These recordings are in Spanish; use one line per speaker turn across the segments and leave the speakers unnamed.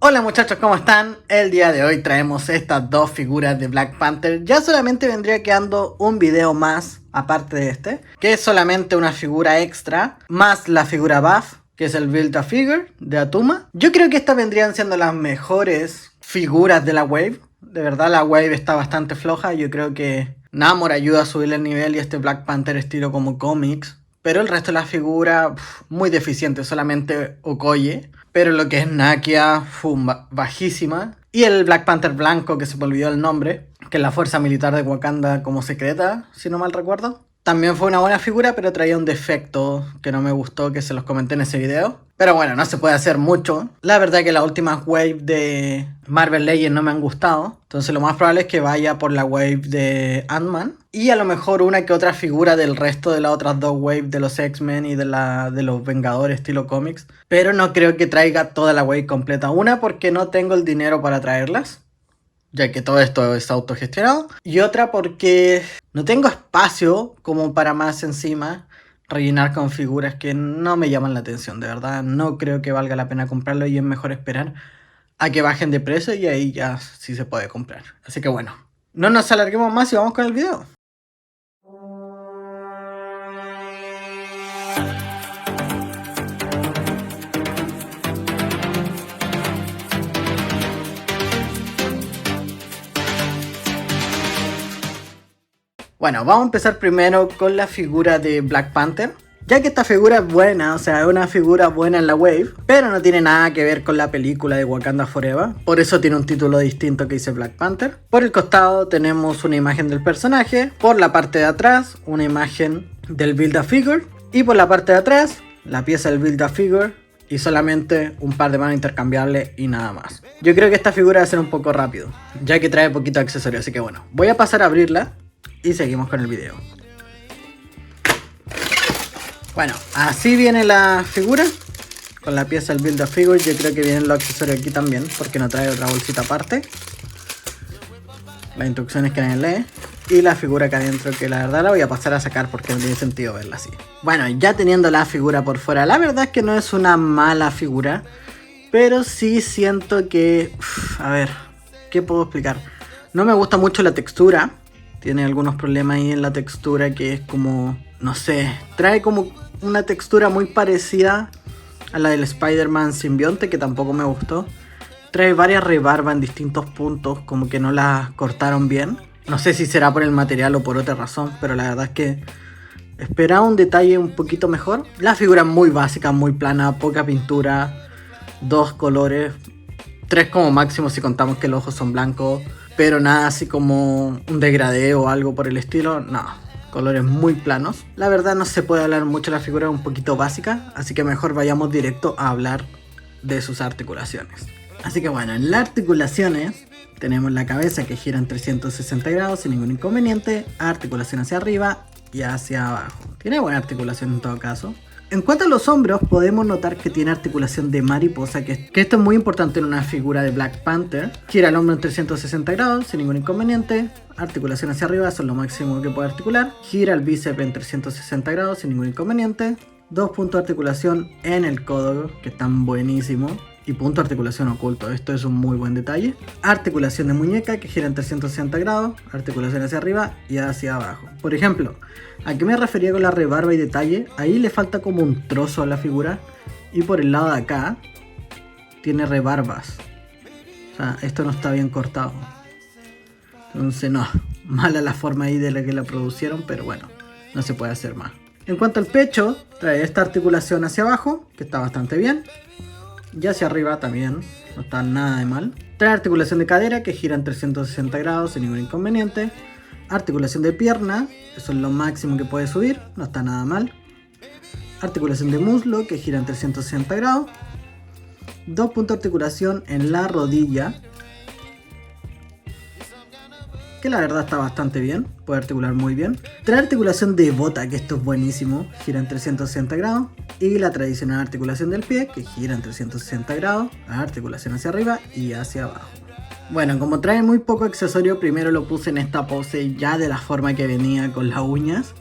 Hola muchachos, ¿cómo están? El día de hoy traemos estas dos figuras de Black Panther. Ya solamente vendría quedando un video más, aparte de este, que es solamente una figura extra, más la figura buff, que es el Build-A-Figure de Atuma. Yo creo que estas vendrían siendo las mejores figuras de la Wave. De verdad la Wave está bastante floja, yo creo que Namor ayuda a subirle el nivel y este Black Panther estilo como cómics. Pero el resto de la figura, muy deficiente, solamente Okoye. Pero lo que es Nakia, bajísima. Y el Black Panther blanco, que se me olvidó el nombre, que es la fuerza militar de Wakanda como secreta, si no mal recuerdo. También fue una buena figura, pero traía un defecto que no me gustó, que se los comenté en ese video. Pero bueno, no se puede hacer mucho. La verdad que las últimas waves de Marvel Legends no me han gustado. Entonces lo más probable es que vaya por la wave de Ant-Man. Y a lo mejor una que otra figura del resto de las otras dos waves de los X-Men y de los Vengadores estilo cómics. Pero no creo que traiga toda la wave completa. Una, porque no tengo el dinero para traerlas, ya que todo esto es autogestionado. Y otra porque no tengo espacio como para más encima rellenar con figuras que no me llaman la atención. De verdad, no creo que valga la pena comprarlo y es mejor esperar a que bajen de precio y ahí ya sí se puede comprar. Así que bueno, no nos alarguemos más y vamos con el video. Bueno, vamos a empezar primero con la figura de Black Panther. Ya que esta figura es buena, o sea, es una figura buena en la Wave, pero no tiene nada que ver con la película de Wakanda Forever. Por eso tiene un título distinto que dice Black Panther. Por el costado tenemos una imagen del personaje. Por la parte de atrás, una imagen del Build-A-Figure. Y por la parte de atrás, la pieza del Build-A-Figure. Y solamente un par de manos intercambiables y nada más. Yo creo que esta figura va a ser un poco rápido, ya que trae poquito accesorio. Así que bueno, voy a pasar a abrirla y seguimos con el video. Bueno, así viene la figura, con la pieza del Build-A-Figure. Yo creo que vienen los accesorios aquí también, porque no trae otra bolsita aparte. Las instrucciones que nadie lee. Y la figura acá adentro, que la verdad la voy a pasar a sacar porque no tiene sentido verla así. Bueno, ya teniendo la figura por fuera, la verdad es que no es una mala figura, pero sí siento que... a ver, ¿qué puedo explicar? No me gusta mucho la textura. Tiene algunos problemas ahí en la textura que es como... no sé, trae como una textura muy parecida a la del Spider-Man simbionte, que tampoco me gustó. Trae varias rebarbas en distintos puntos, como que no las cortaron bien. No sé si será por el material o por otra razón, pero la verdad es que esperaba un detalle un poquito mejor. La figura es muy básica, muy plana, poca pintura, dos colores, tres como máximo si contamos que los ojos son blancos, pero nada así como un degradé o algo por el estilo, no. Colores muy planos. La verdad no se puede hablar mucho de la figura, un poquito básica, así que mejor vayamos directo a hablar de sus articulaciones. Así que bueno, en las articulaciones tenemos la cabeza que gira en 360 grados sin ningún inconveniente, articulación hacia arriba y hacia abajo. Tiene buena articulación en todo caso. En cuanto a los hombros, podemos notar que tiene articulación de mariposa, que esto es muy importante en una figura de Black Panther. Gira el hombro en 360 grados sin ningún inconveniente. Articulación hacia arriba, eso es lo máximo que puede articular. Gira el bíceps en 360 grados sin ningún inconveniente. 2 puntos de articulación en el codo, que están buenísimos. Y punto de articulación oculto, esto es un muy buen detalle. Articulación de muñeca que gira en 360 grados, articulación hacia arriba y hacia abajo. Por ejemplo, ¿a qué me refería con la rebarba y detalle? Ahí le falta como un trozo a la figura y por el lado de acá tiene rebarbas. O sea, esto no está bien cortado. Entonces no, mala la forma ahí de la que la producieron, pero bueno, no se puede hacer más. En cuanto al pecho, trae esta articulación hacia abajo, que está bastante bien. Y hacia arriba también, no está nada de mal. Trae articulación de cadera que gira en 360 grados sin ningún inconveniente. Articulación de pierna, eso es lo máximo que puede subir, no está nada mal. Articulación de muslo que gira en 360 grados. 2 puntos de articulación en la rodilla, que la verdad está bastante bien, puede articular muy bien. Trae articulación de bota, que esto es buenísimo, gira en 360 grados. Y la tradicional articulación del pie, que gira en 360 grados, articulación hacia arriba y hacia abajo. Bueno, como trae muy poco accesorio, primero lo puse en esta pose ya de la forma que venía con las uñas,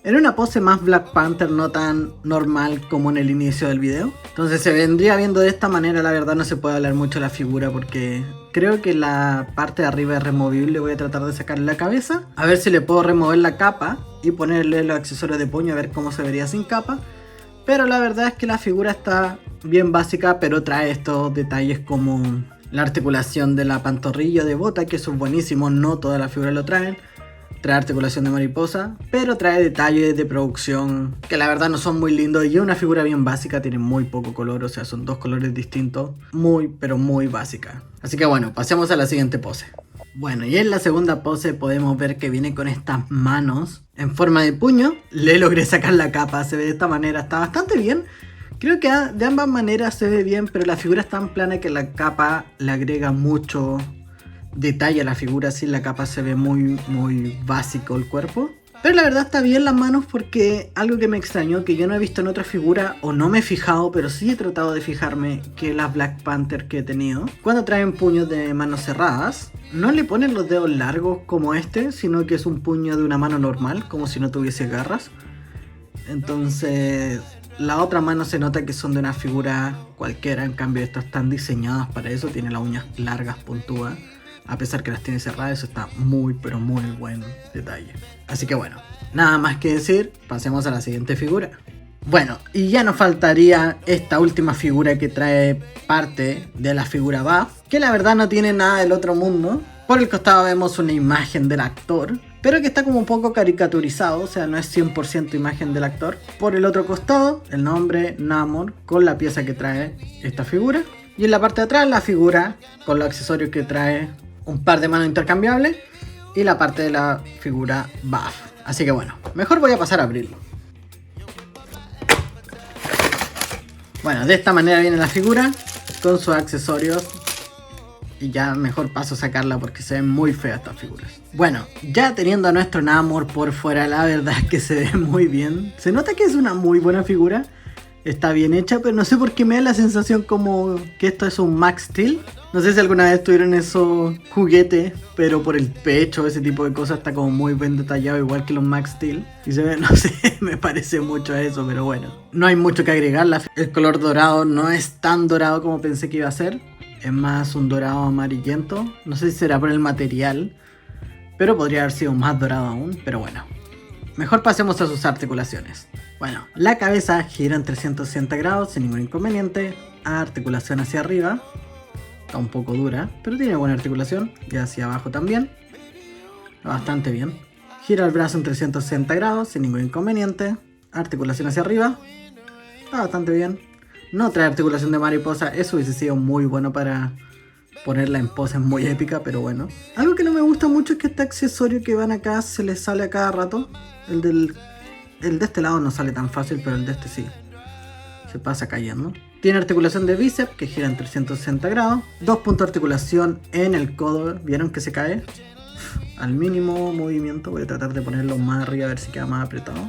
en una pose más Black Panther, no tan normal como en el inicio del video. Entonces se vendría viendo de esta manera. La verdad no se puede hablar mucho de la figura porque creo que la parte de arriba es removible. Voy a tratar de sacarle la cabeza, a ver si le puedo remover la capa y ponerle los accesorios de puño, a ver cómo se vería sin capa. Pero la verdad es que la figura está bien básica, pero trae estos detalles como la articulación de la pantorrilla de bota, que eso es buenísimo. No todas las figuras lo traen. Trae articulación de mariposa, pero trae detalles de producción que la verdad no son muy lindos. Y es una figura bien básica, tiene muy poco color, o sea, son dos colores distintos. Muy, pero muy básica. Así que bueno, pasemos a la siguiente pose. Bueno, y en la segunda pose podemos ver que viene con estas manos en forma de puño. Le logré sacar la capa, se ve de esta manera, está bastante bien. Creo que de ambas maneras se ve bien, pero la figura es tan plana que la capa le agrega mucho detalle a la figura. Así la capa se ve muy básico el cuerpo, pero la verdad está bien las manos, porque algo que me extrañó, que yo no he visto en otra figura o no me he fijado, pero sí he tratado de fijarme, que las Black Panther que he tenido, cuando traen puños de manos cerradas, no le ponen los dedos largos como este, sino que es un puño de una mano normal, como si no tuviese garras. Entonces la otra mano se nota que son de una figura cualquiera, en cambio estas están diseñadas para eso, tienen las uñas largas, puntúas. A pesar que las tiene cerradas, eso está muy, pero muy buen detalle. Así que bueno, nada más que decir, pasemos a la siguiente figura. Bueno, y ya nos faltaría esta última figura que trae parte de la figura buff, que la verdad no tiene nada del otro mundo. Por el costado vemos una imagen del actor, pero que está como un poco caricaturizado, o sea, no es 100% imagen del actor. Por el otro costado, el nombre Namor con la pieza que trae esta figura. Y en la parte de atrás, la figura con los accesorios que trae, un par de manos intercambiables y la parte de la figura buff. Así que bueno, mejor voy a pasar a abrirlo. Bueno, de esta manera viene la figura con sus accesorios. Y ya mejor paso a sacarla porque se ven muy feas estas figuras. Bueno, ya teniendo a nuestro Namor por fuera, la verdad es que se ve muy bien. Se nota que es una muy buena figura. Está bien hecha, pero no sé por qué me da la sensación como que esto es un Max Steel. No sé si alguna vez tuvieron esos juguetes, pero por el pecho, ese tipo de cosas está como muy bien detallado, igual que los Max Steel. Y se ve, no sé, me parece mucho a eso, pero bueno. No hay mucho que agregar, el color dorado no es tan dorado como pensé que iba a ser. Es más un dorado amarillento, no sé si será por el material, pero podría haber sido más dorado aún, pero bueno. Mejor pasemos a sus articulaciones. Bueno, la cabeza gira en 360 grados sin ningún inconveniente. Articulación hacia arriba. Está un poco dura, pero tiene buena articulación. Y hacia abajo también. Bastante bien. Gira el brazo en 360 grados sin ningún inconveniente. Articulación hacia arriba. Está bastante bien. No trae articulación de mariposa. Eso hubiese sido muy bueno para ponerla en poses muy épica, pero bueno. Algo que no me gusta mucho es que este accesorio que van acá se le sale a cada rato. El de este lado no sale tan fácil, pero el de este sí. Se pasa cayendo. Tiene articulación de bíceps que gira en 360 grados. 2 puntos de articulación en el codo. ¿Vieron que se cae? Al mínimo movimiento. Voy a tratar de ponerlo más arriba a ver si queda más apretado.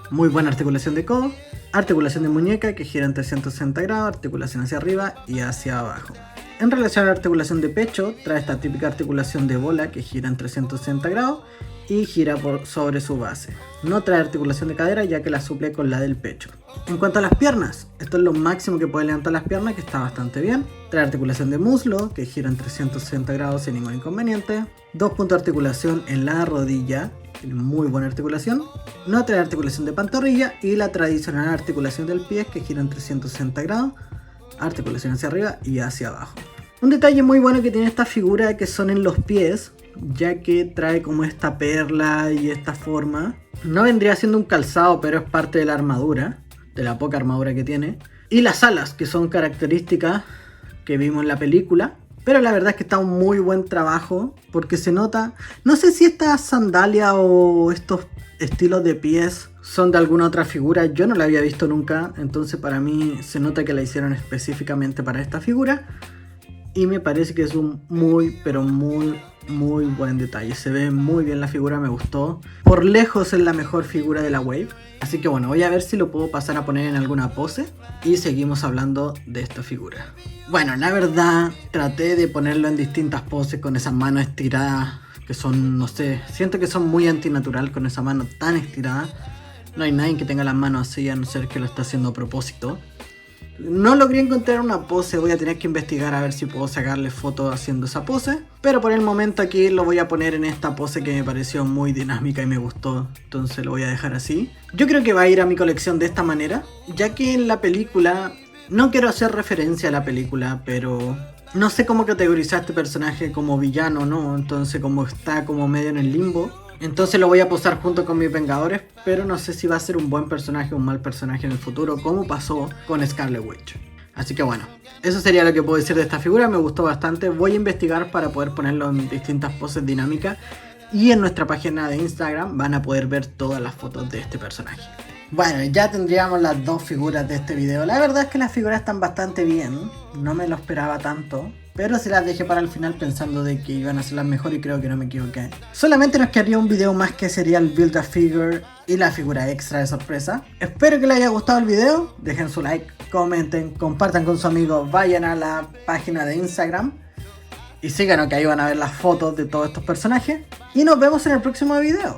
Muy buena articulación de codo. Articulación de muñeca que gira en 360 grados. Articulación hacia arriba y hacia abajo. En relación a la articulación de pecho, trae esta típica articulación de bola que gira en 360 grados y gira sobre su base. No trae articulación de cadera ya que la suple con la del pecho. En cuanto a las piernas, esto es lo máximo que puede levantar las piernas, que está bastante bien. Trae articulación de muslo que gira en 360 grados sin ningún inconveniente. 2 puntos de articulación en la rodilla, tiene muy buena articulación. No trae articulación de pantorrilla y la tradicional articulación del pie que gira en 360 grados. Articulación hacia arriba y hacia abajo. Un detalle muy bueno que tiene esta figura que son en los pies, ya que trae como esta perla y esta forma. No vendría siendo un calzado, pero es parte de la armadura, de la poca armadura que tiene. Y las alas, que son características que vimos en la película. Pero la verdad es que está un muy buen trabajo, porque se nota, no sé si estas sandalias o estos estilos de pies son de alguna otra figura, yo no la había visto nunca, entonces para mí se nota que la hicieron específicamente para esta figura. y me parece que es un muy, pero muy buen detalle. Se ve muy bien la figura, me gustó. Por lejos es la mejor figura de la Wave. Así que bueno, voy a ver si lo puedo pasar a poner en alguna pose y seguimos hablando de esta figura. Bueno, la verdad traté de ponerlo en distintas poses con esas manos estiradas que son, no sé, siento que son muy antinatural con esa mano tan estirada. No hay nadie que tenga las manos así, a no ser que lo está haciendo a propósito. No logré encontrar una pose, voy a tener que investigar a ver si puedo sacarle fotos haciendo esa pose. Pero por el momento aquí lo voy a poner en esta pose que me pareció muy dinámica y me gustó. Entonces lo voy a dejar así. Yo creo que va a ir a mi colección de esta manera, ya que en la película, no quiero hacer referencia a la película, pero no sé cómo categorizar a este personaje como villano o no. Entonces como está como medio en el limbo, entonces lo voy a posar junto con mis Vengadores, pero no sé si va a ser un buen personaje o un mal personaje en el futuro, como pasó con Scarlet Witch. Así que bueno, eso sería lo que puedo decir de esta figura, me gustó bastante. Voy a investigar para poder ponerlo en distintas poses dinámicas, y en nuestra página de Instagram van a poder ver todas las fotos de este personaje. Bueno, ya tendríamos las dos figuras de este video. La verdad es que las figuras están bastante bien, no me lo esperaba tanto, pero se las dejé para el final pensando de que iban a ser las mejor y creo que no me equivoqué. Solamente nos quedaría un video más, que sería el Build a Figure y la figura extra de sorpresa. Espero que les haya gustado el video, dejen su like, comenten, compartan con sus amigos, vayan a la página de Instagram y síganos, que ahí van a ver las fotos de todos estos personajes. Y nos vemos en el próximo video.